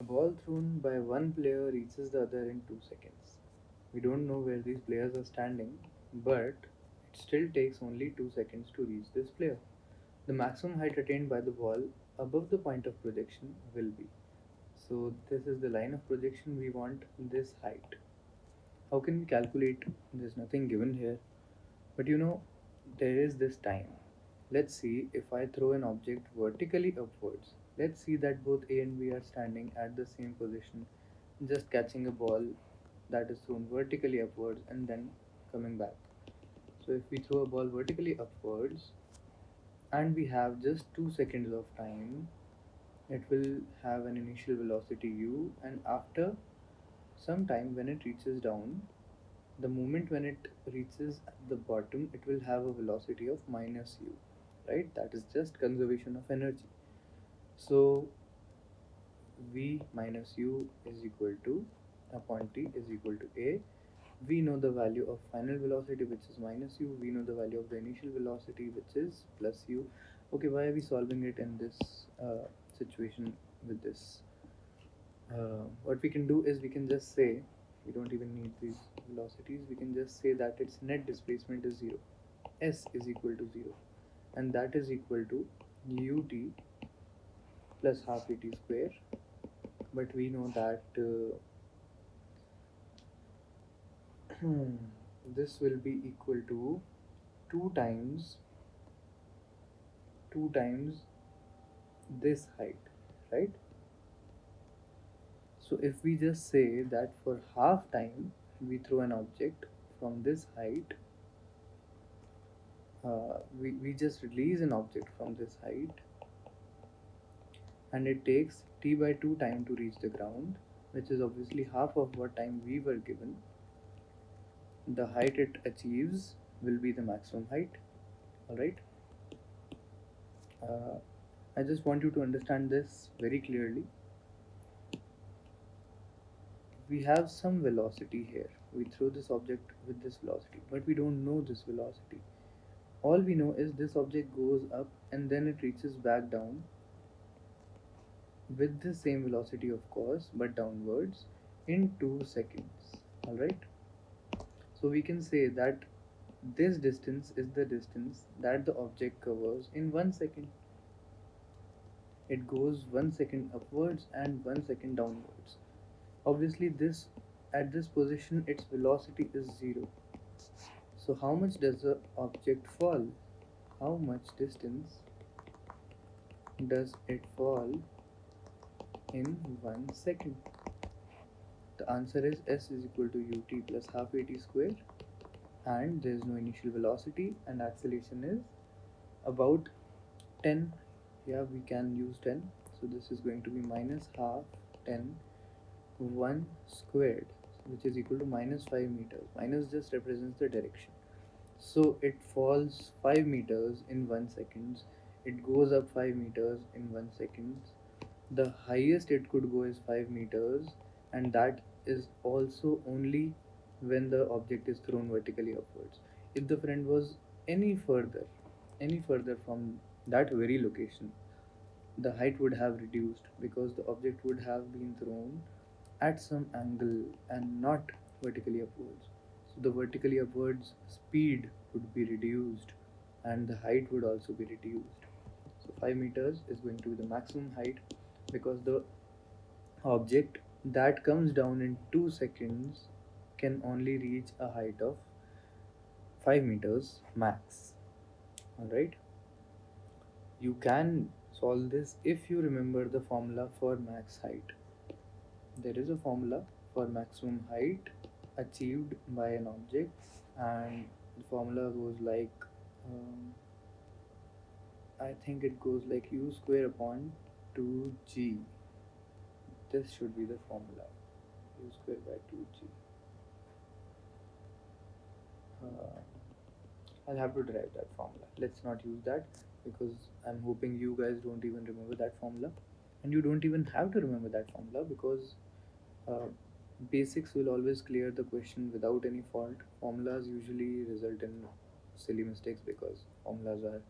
A ball thrown by one player reaches the other in 2 seconds. We don't know where these players are standing, but it still takes only 2 seconds to reach this player. The maximum height attained by the ball above the point of projection will be. So, this is the line of projection. We want this height. How can we calculate? There's nothing given here. But there is this time. Let's see if I throw an object vertically upwards. Let's see that both A and B are standing at the same position, just catching a ball that is thrown vertically upwards and then coming back. So if we throw a ball vertically upwards and we have just 2 seconds of time, it will have an initial velocity u, and after some time when it reaches down, the moment when it reaches the bottom, it will have a velocity of minus u, right? That is just conservation of energy. So v minus u is equal to upon t is equal to a. We know the value of final velocity, which is minus u. We know the value of the initial velocity, which is plus u. Okay, why are we solving it in this situation with this? What we can do is we can just say, we don't even need these velocities, we can just say that its net displacement is 0. S is equal to 0, and that is equal to ut plus half at square. But we know that this will be equal to 2 times 2 times this height, right? So if we just say that for half time we throw an object from this height, we just release an object from this height, and it takes t by 2 time to reach the ground, which is obviously half of what time we were given. The height it achieves will be the maximum height. Alright, I just want you to understand this very clearly. We have some velocity here. We throw this object with this velocity, but we don't know this velocity. All we know is this object goes up and then it reaches back down with the same velocity, of course, but downwards in 2 seconds. Alright, so we can say that this distance is the distance that the object covers in 1 second. It goes 1 second upwards and 1 second downwards. Obviously this, at this position, its velocity is 0. So how much does the object fall? How much distance does it fall in 1 second? The answer is S is equal to ut plus half at square, and there is no initial velocity, and acceleration is about 10. Yeah, we can use 10. So this is going to be minus half 10 1 squared, which is equal to minus 5 meters. Minus just represents the direction. So it falls 5 meters in 1 second. It goes up 5 meters in 1 second. The highest it could go is 5 meters, and that is also only when the object is thrown vertically upwards. If the friend was any further from that very location, the height would have reduced because the object would have been thrown at some angle and not vertically upwards. So the vertically upwards speed would be reduced and the height would also be reduced. So 5 meters is going to be the maximum height, because the object that comes down in 2 seconds can only reach a height of 5 meters max. Alright, you can solve this if you remember the formula for max height. There is a formula for maximum height achieved by an object, and the formula goes like I think it goes like u square upon 2g. This should be the formula, u square by 2g. I'll have to derive that formula. Let's not use that, because I'm hoping you guys don't even remember that formula, and you don't even have to remember that formula, because uh, basics will always clear the question without any fault. Formulas usually result in silly mistakes because formulas are